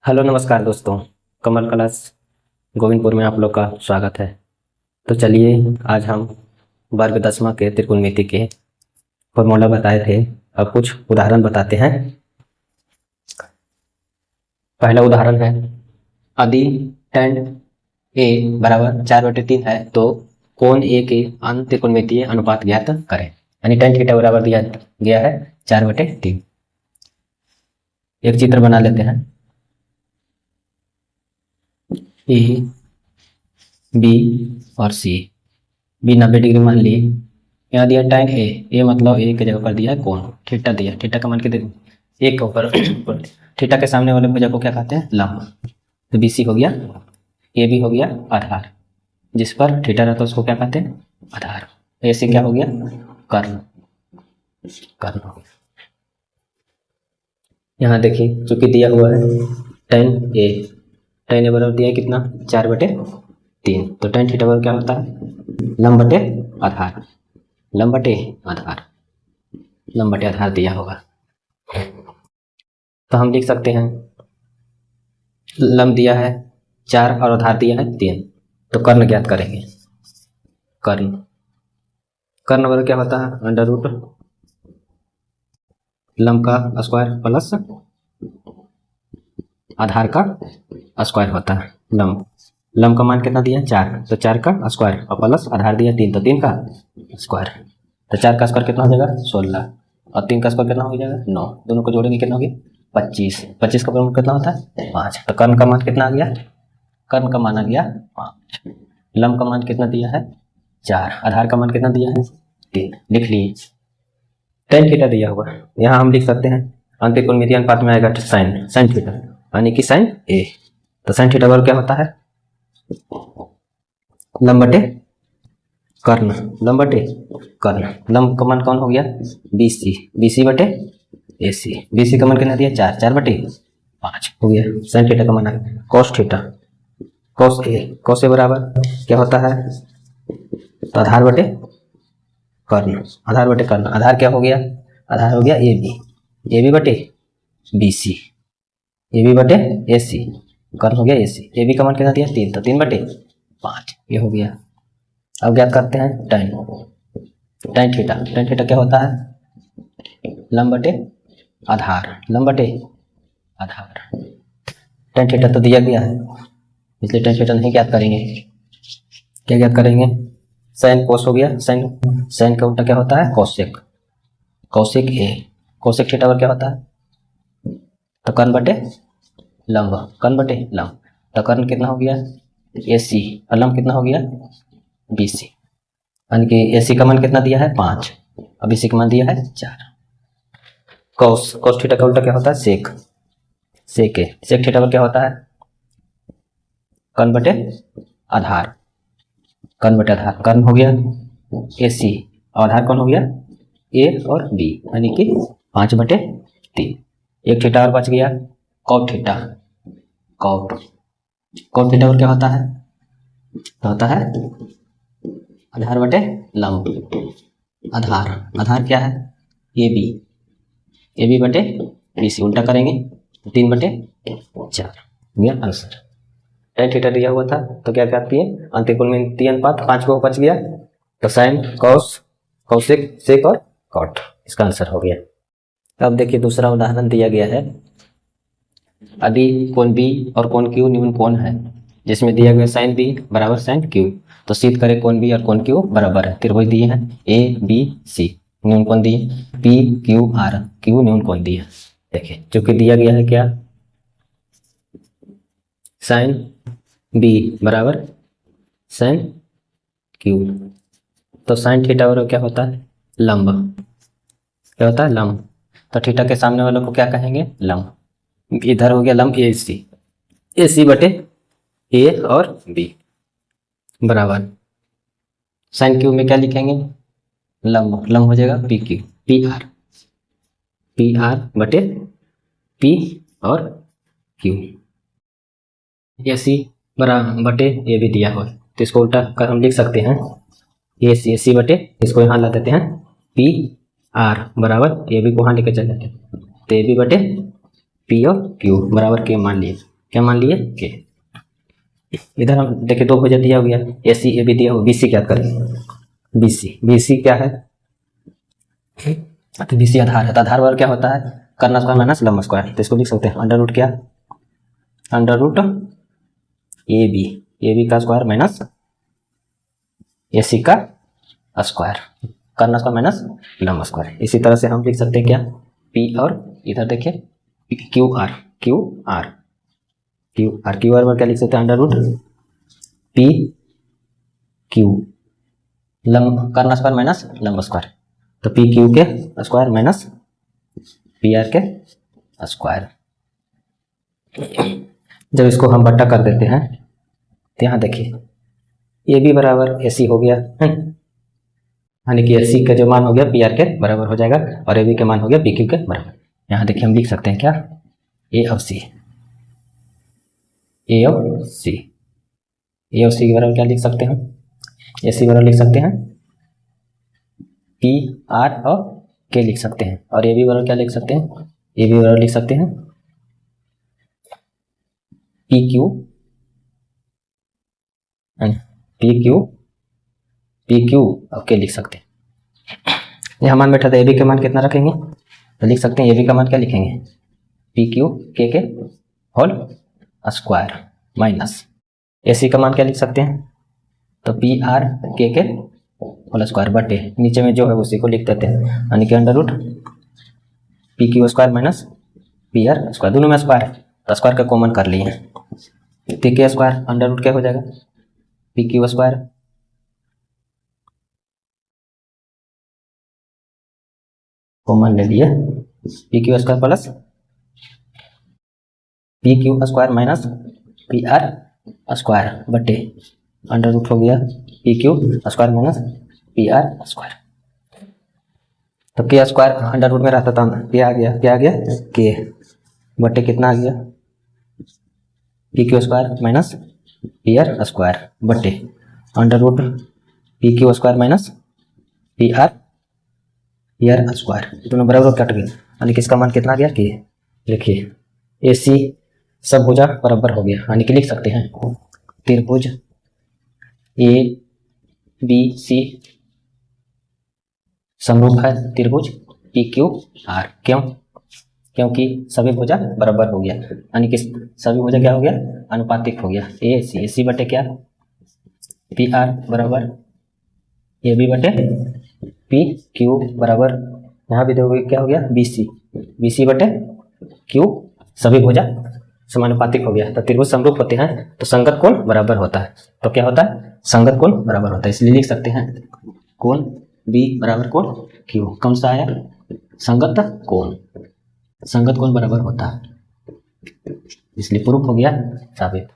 Hello नमस्कार दोस्तों। कमल class Govindpur में आप लोग का स्वागत है। तो चलिए आज हम वर्ग 10वां के त्रिकोणमिति के फॉर्मूला बताए थे, अब कुछ उदाहरण बताते हैं। पहला उदाहरण है, यदि tan a बराबर 4/3 है तो कोण a के अन्य त्रिकोणमितीय अनुपात ज्ञात करें। यानी tan थीटा बराबर दिया गया है 4/3। एक चित्र बना लेते हैं। ए बी और सी। बी 90 डिग्री मान लिए। यहाँ दिया tan ए मतलब ए की जगह पर दिया है कोण। थीटा दिया, थीटा का मान कितने, एक के ऊपर थीटा के सामने वाले भुजा को क्या कहते हैं, लंब। तो बी सी हो गया, ए बी हो गया आधार, जिस पर थीटा रहता है उसको क्या कहते हैं, आधार। ए सी क्या हो गया, कर्ण। कर्ण हो गया। यहाँ देखिए चूंकि दिया हुआ है tan ए बराबर दिया है कितना, 4/3। तो tan थीटा बराबर क्या होता है, लंब बटे आधार। लंब बटे आधार, लंब बटे आधार दिया होगा। तो हम लिख सकते हैं, लंब दिया है 4 और आधार दिया है 3। तो कर्ण ज्ञात करेंगे। कर्ण बराबर क्या होता है, अंडर रूट लंब का स्क्वायर प्लस आधार का स्क्वायर होता है। लंब का मान कितना दिया है 4, तो 4 का स्क्वायर और प्लस आधार दिया 3, तो 3 का स्क्वायर। तो 4 का स्क्वायर कितना हो जाएगा 16 और 3 का स्क्वायर कितना हो जाएगा 9। दोनों को जोड़ेंगे कितना हो गया 25। 25 का वर्गमूल कितना होता है 5। तो कर्ण का मान कितना आ गया, कर्ण का मान आ गया 5। लंब का मान कितना दिया है 4, आधार का मान कितना दिया है 3। लिख लिए। tan थीटा दिया हुआ, यहाँ हम लिख सकते हैं अंतःकोणमितीय अनुपात में आएगा sin थीटा, यानी कि sin a। तो sin थीटा बराबर क्या होता है, लंब बटे कर्ण। लंब बटे कर्ण, लंब का मान कौन हो गया BC बटे AC। BC का मान कितना दिया 4, 4/5 हो गया। sin थीटा का मान आ गया cos थीटा। cos a बराबर क्या होता है, तो आधार बटे कर्ण। आधार बटे कर्ण, आधार क्या हो गया, आधार हो गया AB बटे BC, AB बटे AC, कर्ण हो गया AC। AB का मान कितना दिया 3, तो 3/5 ये हो गया। अब ज्ञात करते हैं tan थीटा। tan थीटा क्या होता है, लंब बटे आधार। लंब बटे आधार। tan थीटा तो दिया गया है, इसलिए tan थीटा नहीं ज्ञात करेंगे। क्या ज्ञात करेंगे, sin कोस हो गया। sin का उल्टा क्या होता है, कोसेक। कोसेक ए। कोसेक थीटा पर क्या होता है, तो कर्ण बटे लंब। कर्ण बटे लंब, तो कर्ण कितना हो गया AC और लंब कितना हो गया BC। यानी कि AC का मान कितना दिया है 5 और BC का मान दिया है 4। कोस थीटा का उल्टा क्या होता है, सेक ए। सेक थीटा पर क्या होता है, कर्ण बटे आधार। कर्ण बटे आधार, कर्ण हो गया AC और आधार कौन हो गया A और B, यानी कि 5/3। एक थीटा और बच गया कॉट थीटा। कॉट थीटा पर क्या होता है, तो होता है आधार बटे लंब। आधार क्या है AB बटे BC, उल्टा करेंगे 3/4 गया आंसर। tan थीटा दिया हुआ था तो क्या कहती है, अंतःकोणमितीय अनुपात 5 को बच गया, तो sin कोसेक सेक और कॉट, इसका आंसर हो गया। अब देखिए दूसरा उदाहरण दिया गया है, यदि कोण B और कोण Q न्यून कोण है, जिसमें दिया गया sin B बराबर sin Q, तो सिद्ध करें कोण B और कोण Q बराबर है। त्रिभुज दिए हैं ABC, न्यून कोण दिए PQR, Q न्यून कोण दिया। देखिए चूंकि दिया गया है क्या, sin B बराबर sin Q, तो sin थीटा बराबर क्या होता है, लंब। क्या होता है, लंब। तो थीटा के सामने वालों को क्या कहेंगे, लंब। इधर हो गया लंब AC बटे A और B बराबर sin Q में क्या लिखेंगे, लंब हो जाएगा PR बटे P और Q। AC बराबर बटे A भी दिया हुआ है, तो इसको उल्टा कर हम लिख सकते हैं AC बटे, इसको यहाँ ला देते हैं PR बराबर AB को वहाँ लेकर चल जाते हैं, तो AB बटे P और Q बराबर K मान लिए। क्या मान लिए के। इधर हम देखिए दो भुजा दिया हो गया, ए सी ए बी दिया हो, बी सी क्या करें, बी सी क्या है, तो बी सी आधार है, तो आधार वर्ग क्या होता है, कर्ण स्क्वायर माइनस लंब स्क्वायर। तो इसको लिख सकते हैं अंडर रूट क्या, अंडर रूट ए बी का स्क्वायर माइनस ए सी का स्क्वायर, कर्ण स्क्वायर माइनस लंब स्क्वायर। इसी तरह से हम लिख सकते हैं क्या, पी और इधर देखिए क्यू आर वर्ग क्या लिख सकते हैं, अंडर रूट पी क्यू लंब कर्ण स्क्वायर माइनस लंब स्क्वायर, तो पी क्यू के स्क्वायर माइनस पी आर के स्क्वायर। जब इसको हम बट्टा कर देते हैं तो यहाँ देखिए ए बी बराबर ए सी हो गया, यानी कि ए सी का जो मान हो गया पी आर के बराबर हो जाएगा और ए बी के मान हो गया पी क्यू के बराबर। यहाँ देखिए हम लिख सकते हैं क्या, ए ऑफ सी के बराबर क्या लिख सकते हैं, ए सी बराबर लिख सकते हैं पी आर और के लिख सकते हैं, और ए बी बराबर क्या लिख सकते हैं, ए बी बराबर लिख सकते हैं पी क्यू और के लिख सकते हैं। यहाँ मान बैठा था, ए बी के मान कितना रखेंगे, तो लिख सकते हैं ए बी का मान क्या लिखेंगे, पी क्यू के होल स्क्वायर माइनस ए सी का मान क्या लिख सकते हैं, तो पी आर के होल स्क्वायर बटे नीचे में जो है उसी को लिख देते हैं, यानी कि under root P Q square minus P R square, दोनों में स्क्वायर है तो स्क्वायर का कॉमन कर लिए हैं, पी के स्क्वायर अंडर रूट क्या हो जाएगा पी क्यू स्क्वायर कॉमन ले लिए, P Q square plus P Q square minus P R square बटे अंडर रूट हो गया P Q square minus P R square. तो के स्क्वायर अंडर रूट में रहता था, क्या आ गया के बटे कितना आ गया P Q square minus P R square बटे under root P Q square minus P R square, दोनों बराबर कट गए, यानी कि इसका मान कितना आ गया के। देखिए ए सी सब भुजा बराबर हो गया, यानी कि लिख सकते हैं त्रिभुज ए बी सी समरूप है त्रिभुज पी क्यू आर, क्योंकि सभी भुजा बराबर हो गया, यानी कि सभी भुजा क्या हो गया अनुपातिक हो गया, ए सी बटे क्या पी आर बराबर ए बी बटे पी क्यू बराबर, यहाँ भी देखोगे क्या हो गया बी सी बटे क्यू, सभी भुजा समानुपातिक हो गया। तो त्रिभुज समरूप होते हैं तो संगत कोण बराबर होता है, तो क्या होता है संगत कोण बराबर होता है, इसलिए लिख सकते हैं कोण बी बराबर कोण क्यू, कौन सा आया संगत कोण बराबर होता है, इसलिए प्रूफ हो गया साबित।